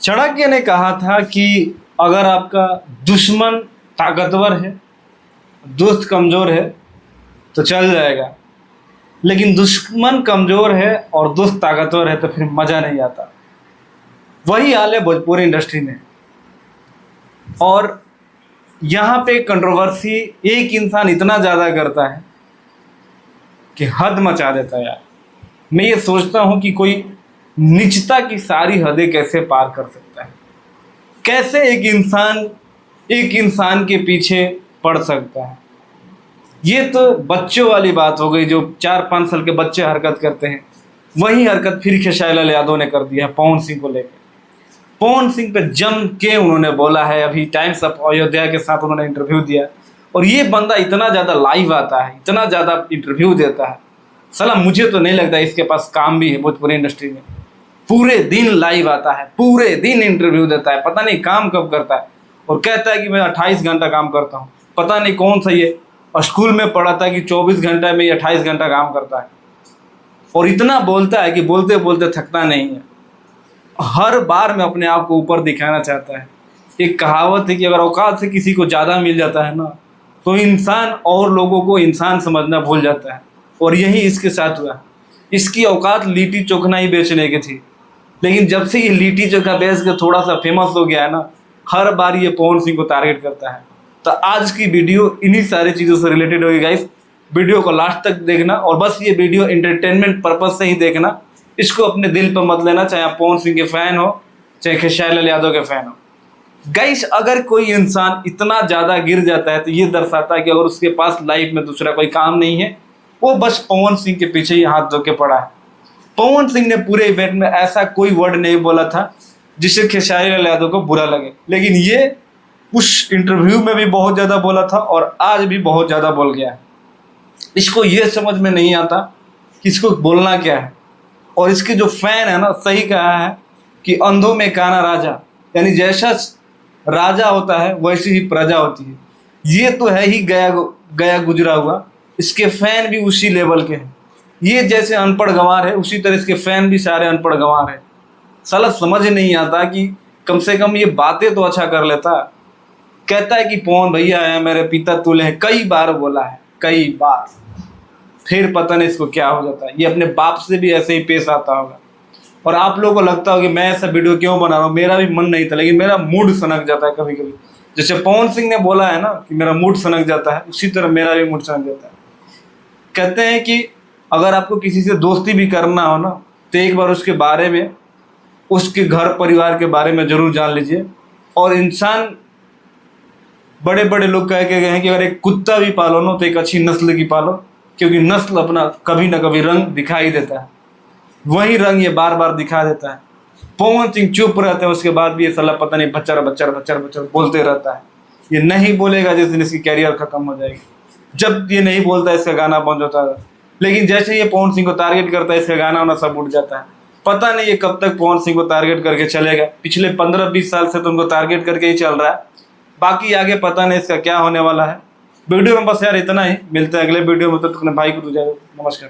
चाणक्य ने कहा था कि अगर आपका दुश्मन ताकतवर है, दोस्त कमज़ोर है तो चल जाएगा, लेकिन दुश्मन कमज़ोर है और दोस्त ताकतवर है तो फिर मज़ा नहीं आता। वही हाल है भोजपुरी इंडस्ट्री में। और यहाँ पे कंट्रोवर्सी एक इंसान इतना ज़्यादा करता है कि हद मचा देता है यार। मैं ये सोचता हूँ कि कोई नीचता की सारी हदें कैसे पार कर सकता है, कैसे एक इंसान के पीछे पड़ सकता है। ये तो बच्चों वाली बात हो गई, जो 4-5 साल के बच्चे हरकत करते हैं। वही हरकत फिर खेसारी लाल यादव ने कर दिया पवन सिंह को लेकर। पवन सिंह पे जम के उन्होंने बोला है, अभी टाइम्स ऑफ अयोध्या के साथ उन्होंने इंटरव्यू दिया। और ये बंदा इतना ज़्यादा लाइव आता है, इतना ज़्यादा इंटरव्यू देता है, साला मुझे तो नहीं लगता इसके पास काम भी है भोजपुरी इंडस्ट्री में। पूरे दिन लाइव आता है, पूरे दिन इंटरव्यू देता है, पता नहीं काम कब करता है। और कहता है कि मैं 28 घंटा काम करता हूँ, पता नहीं कौन सा ये। और स्कूल में पढ़ा था कि 24 घंटा में 28 घंटा काम करता है। और इतना बोलता है कि बोलते बोलते थकता नहीं है। हर बार में अपने आप को ऊपर दिखाना चाहता है। एक कहावत है कि अगर औकात से किसी को ज़्यादा मिल जाता है ना, तो इंसान और लोगों को इंसान समझना भूल जाता है। और यही इसके साथ हुआ। इसकी औकात लिट्टी चोखना ही बेचने की थी, लेकिन जब से ये लिट्टी चोखा बेच के थोड़ा सा फेमस हो गया है ना, हर बार ये पवन सिंह को टारगेट करता है। तो आज की वीडियो इन्हीं सारी चीज़ों से रिलेटेड होगी गाइस। वीडियो को लास्ट तक देखना, और बस ये वीडियो एंटरटेनमेंट पर्पज से ही देखना। इसको अपने दिल पर मत लेना, चाहे आप पवन सिंह के फ़ैन हो, चाहे खेसारी लाल यादव के फ़ैन हो। गाइस, अगर कोई इंसान इतना ज़्यादा गिर जाता है तो ये दर्शाता है कि अगर उसके पास लाइफ में दूसरा कोई काम नहीं है, वो बस पवन सिंह के पीछे ही हाथ धो के पड़ा है। पवन सिंह ने पूरे इवेंट में ऐसा कोई वर्ड नहीं बोला था जिससे खेसारी लाल यादव को बुरा लगे, लेकिन ये उस इंटरव्यू में भी बहुत ज़्यादा बोला था और आज भी बहुत ज़्यादा बोल गया है। इसको ये समझ में नहीं आता कि इसको बोलना क्या है। और इसके जो फैन है ना, सही कहा है कि अंधों में काना राजा, यानी जैसा राजा होता है वैसी ही प्रजा होती है। ये तो है ही गया गुजरा हुआ। इसके फैन भी उसी लेवल के हैं। ये जैसे अनपढ़ गंवार है, उसी तरह इसके फैन भी सारे अनपढ़ गंवार है। साला समझ नहीं आता कि कम से कम ये बातें तो अच्छा कर लेता। कहता है कि पवन भैया है, मेरे पिता तुल्य हैं, कई बार बोला है, कई बार। फिर पता नहीं इसको क्या हो जाता है। ये अपने बाप से भी ऐसे ही पेश आता होगा। और आप लोगों को लगता होगा कि मैं ऐसा वीडियो क्यों बना रहा हूँ, मेरा भी मन नहीं था, लेकिन मेरा मूड सनक जाता है कभी कभी। जैसे पवन सिंह ने बोला है ना कि मेरा मूड सनक जाता है, उसी तरह मेरा भी मूड सनक जाता है। कहते हैं कि अगर आपको किसी से दोस्ती भी करना हो ना, तो एक बार उसके बारे में, उसके घर परिवार के बारे में ज़रूर जान लीजिए। और इंसान, बड़े बड़े लोग कह के गए हैं कि अगर एक कुत्ता भी पालो ना तो एक अच्छी नस्ल की पालो, क्योंकि नस्ल अपना कभी ना कभी रंग दिखाई देता है। वही रंग ये बार बार दिखा देता है। पवन सिंह चुप रहते हैं, उसके बाद भी ये साला पता नहीं बच्चर बच्चर बच्चर बच्चर बोलते रहता है। ये नहीं बोलेगा जिस दिन इसकी कैरियर खत्म हो जाएगी। जब ये नहीं बोलता इसका गाना बंद होता है, लेकिन जैसे ये पवन सिंह को टारगेट करता है, इसका गाना वाना सब उठ जाता है। पता नहीं ये कब तक पवन सिंह को टारगेट करके चलेगा। पिछले 15-20 साल से तो उनको टारगेट करके ही चल रहा है। बाकी आगे पता नहीं इसका क्या होने वाला है। वीडियो में बस यार इतना ही। मिलते हैं अगले वीडियो में, तो अपने भाई को दूँ। नमस्कार।